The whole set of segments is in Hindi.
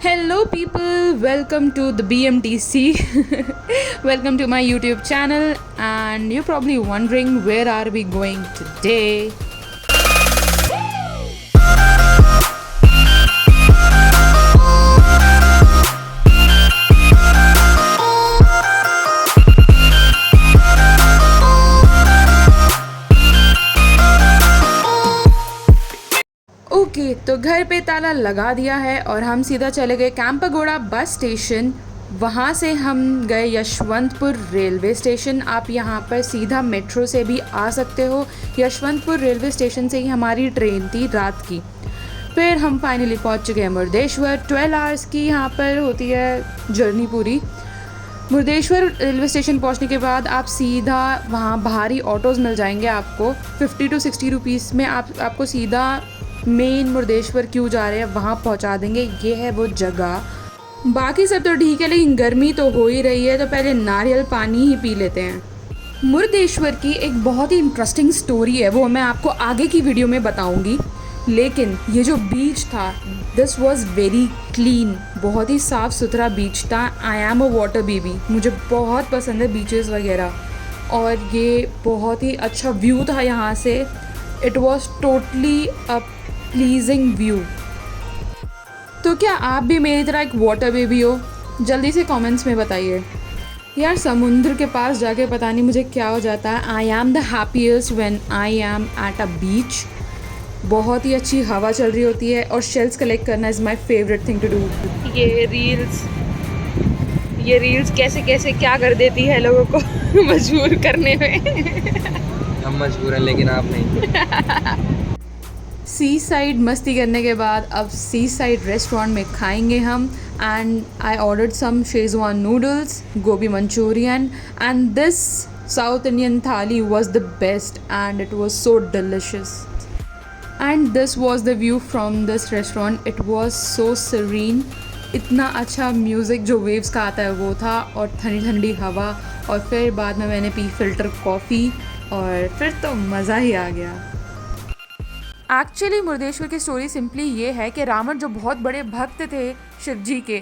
Hello, people, welcome to the BMTC. Welcome to my YouTube channel. And you're probably wondering where are we going today? Okay, तो घर पे ताला लगा दिया है और हम सीधा चले गए कैंपगोड़ा बस स्टेशन। वहाँ से हम गए यशवंतपुर रेलवे स्टेशन। आप यहाँ पर सीधा मेट्रो से भी आ सकते हो। यशवंतपुर रेलवे स्टेशन से ही हमारी ट्रेन थी रात की। फिर हम फाइनली पहुँच चुके हैं मुर्देश्वर। 12 आवर्स की यहाँ पर होती है जर्नी पूरी। मुर्देश्वर रेलवे स्टेशन पहुंचने के बाद आप सीधा वहाँ बाहरी ऑटोज़ मिल जाएंगे आपको 50 to 60 रुपीज़ में। आपको सीधा मेन मुर्देश्वर क्यों जा रहे हैं वहाँ पहुँचा देंगे। ये है वो जगह। बाकी सब तो ठीक है, लेकिन गर्मी तो हो ही रही है, तो पहले नारियल पानी ही पी लेते हैं। मुर्देश्वर की एक बहुत ही इंटरेस्टिंग स्टोरी है, वो मैं आपको आगे की वीडियो में बताऊंगी। लेकिन ये जो बीच था, दिस वॉज वेरी क्लीन, बहुत ही साफ़ सुथरा बीच था। I am a water baby, मुझे बहुत पसंद है बीचेस वगैरह। और ये बहुत ही अच्छा व्यू था यहाँ से। It was totally a pleasing view. तो क्या आप भी मेरी तरह एक वाटर बेबी हो? जल्दी से कमेंट्स में बताइए। यार, समुद्र के पास जाके पता नहीं मुझे क्या हो जाता है। I am the happiest when I am at a beach. बहुत ही अच्छी हवा चल रही होती है और शेल्स कलेक्ट करना is my favourite thing to do. ये रील्स कैसे कैसे क्या कर देती है लोगों को मजबूर करने में। हम मजबूर हैं लेकिन आप नहीं। सी साइड मस्ती करने के बाद अब सी साइड रेस्टोरेंट में खाएंगे हम। And I ordered some Schezwan noodles, gobi Manchurian, and this South Indian thali was the best and it was so delicious. And this was the view from this restaurant. It was so serene. इतना अच्छा म्यूज़िक जो वेव्स का आता है वो था, और ठंडी ठंडी हवा। और फिर बाद में मैंने पी फ़िल्टर कॉफ़ी, और फिर तो मज़ा ही आ गया। एक्चुअली मुर्देश्वर की स्टोरी सिंपली ये है कि रावण जो बहुत बड़े भक्त थे शिव जी के,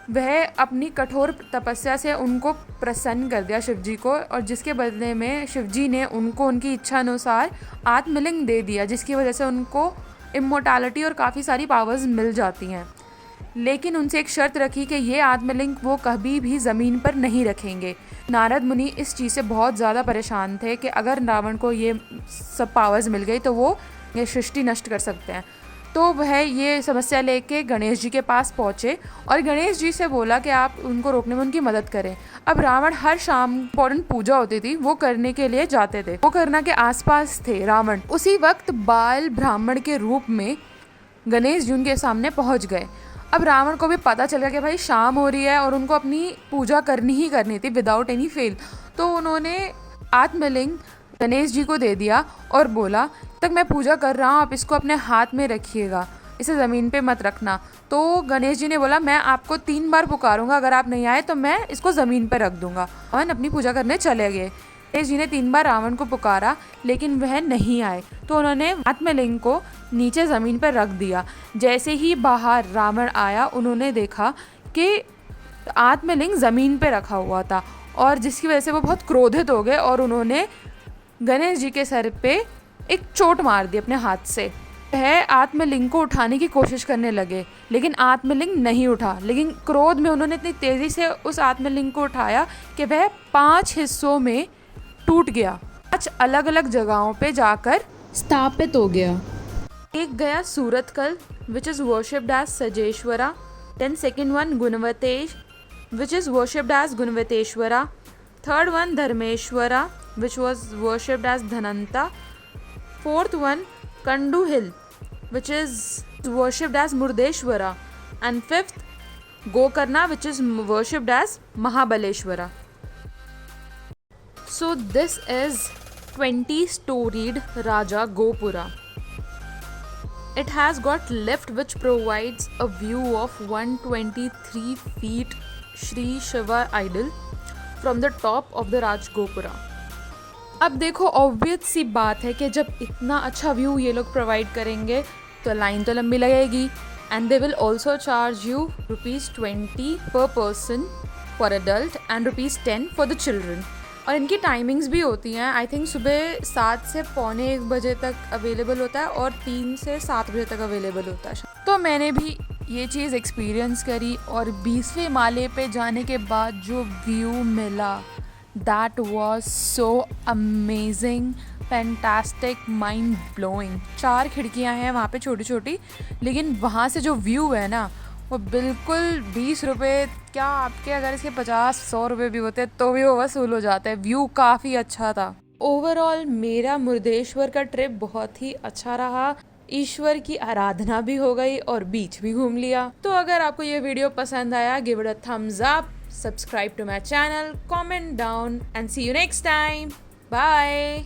वह अपनी कठोर तपस्या से उनको प्रसन्न कर दिया शिव जी को, और जिसके बदले में शिव जी ने उनको उनकी इच्छा अनुसार आत्मलिंग दे दिया, जिसकी वजह से उनको इमोर्टैलिटी और काफ़ी सारी पावर्स मिल जाती हैं। लेकिन उनसे एक शर्त रखी कि ये आत्मलिंग वो कभी भी ज़मीन पर नहीं रखेंगे। नारद मुनि इस चीज़ से बहुत ज़्यादा परेशान थे कि अगर रावण को ये सब पावर्स मिल गई तो वो ये सृष्टि नष्ट कर सकते हैं। तो वह ये समस्या लेके गणेश जी के पास पहुँचे और गणेश जी से बोला कि आप उनको रोकने में उनकी मदद करें। अब रावण हर शाम इम्पोर्टेंट पूजा होती थी, वो करने के लिए जाते थे। वो करना के आसपास थे रावण। उसी वक्त बाल ब्राह्मण के रूप में गणेश जी उनके सामने पहुँच गए। अब रावण को भी पता चल गया कि भाई शाम हो रही है और उनको अपनी पूजा करनी ही करनी थी विदाउट एनी फेल। तो उन्होंने आत्मलिंग गणेश जी को दे दिया और बोला, तक मैं पूजा कर रहा हूँ, आप इसको अपने हाथ में रखिएगा, इसे ज़मीन पे मत रखना। तो गणेश जी ने बोला, मैं आपको 3 बार पुकारूंगा, अगर आप नहीं आए तो मैं इसको ज़मीन पर रख दूंगा। रावण अपनी पूजा करने चले गए। गणेश जी ने 3 बार रावण को पुकारा, लेकिन वह नहीं आए। तो उन्होंने आत्मलिंग को नीचे ज़मीन पर रख दिया। जैसे ही बाहर रावण आया, उन्होंने देखा कि आत्मलिंग ज़मीन पर रखा हुआ था, और जिसकी वजह से वो बहुत क्रोधित हो गए और उन्होंने गणेश जी के सर पे एक चोट मार दी अपने हाथ से। वह आत्मलिंग को उठाने की कोशिश करने लगे, लेकिन आत्मलिंग नहीं उठा। लेकिन क्रोध में उन्होंने इतनी तेज़ी से उस आत्मलिंग को उठाया कि वह 5 हिस्सों में टूट गया। 5 अलग अलग जगहों पे जाकर स्थापित हो गया। एक गया Surathkal, which is worshipped as Sajeshwara. Then second one Gunavatesh, which is worshipped as Gunavateshwara. Third one Dharmeshwara, which was worshipped as Dhananta. Fourth one Kandu Hill, which is worshipped as Murdeshwara. And fifth Gokarna, which is worshipped as Mahabaleshwara. So this is 20-storied Raja Gopura. It has got lift which provides a view of 123 feet Shri Shiva idol from the top of the Raj Gopura. अब देखो, ऑब्वियस सी बात है कि जब इतना अच्छा व्यू ये लोग प्रोवाइड करेंगे तो लाइन तो लंबी लगेगी। and they will also charge you ₹20 per person for adult and ₹10 for the children. और इनकी टाइमिंग्स भी होती हैं, आई थिंक सुबह 7 से पौने 1 बजे तक अवेलेबल होता है और 3 से 7 बजे तक अवेलेबल होता है। तो मैंने भी ये चीज़ एक्सपीरियंस करी और 20वें माले पे जाने के बाद जो व्यू मिला, that was so amazing, fantastic, mind blowing. 4 खिड़कियां हैं वहाँ पे छोटी छोटी, लेकिन वहाँ से जो व्यू है ना वो बिल्कुल 20 रुपये क्या, आपके अगर इसके 50-100 रुपये भी होते तो भी वो वसूल हो जाता है। व्यू काफ़ी अच्छा था। ओवरऑल मेरा मुर्देश्वर का ट्रिप बहुत ही अच्छा रहा। ईश्वर की आराधना भी हो गई और बीच भी घूम लिया। तो अगर आपको ये वीडियो पसंद आया, give it a thumbs up, subscribe to my channel, comment down and see you next time. Bye.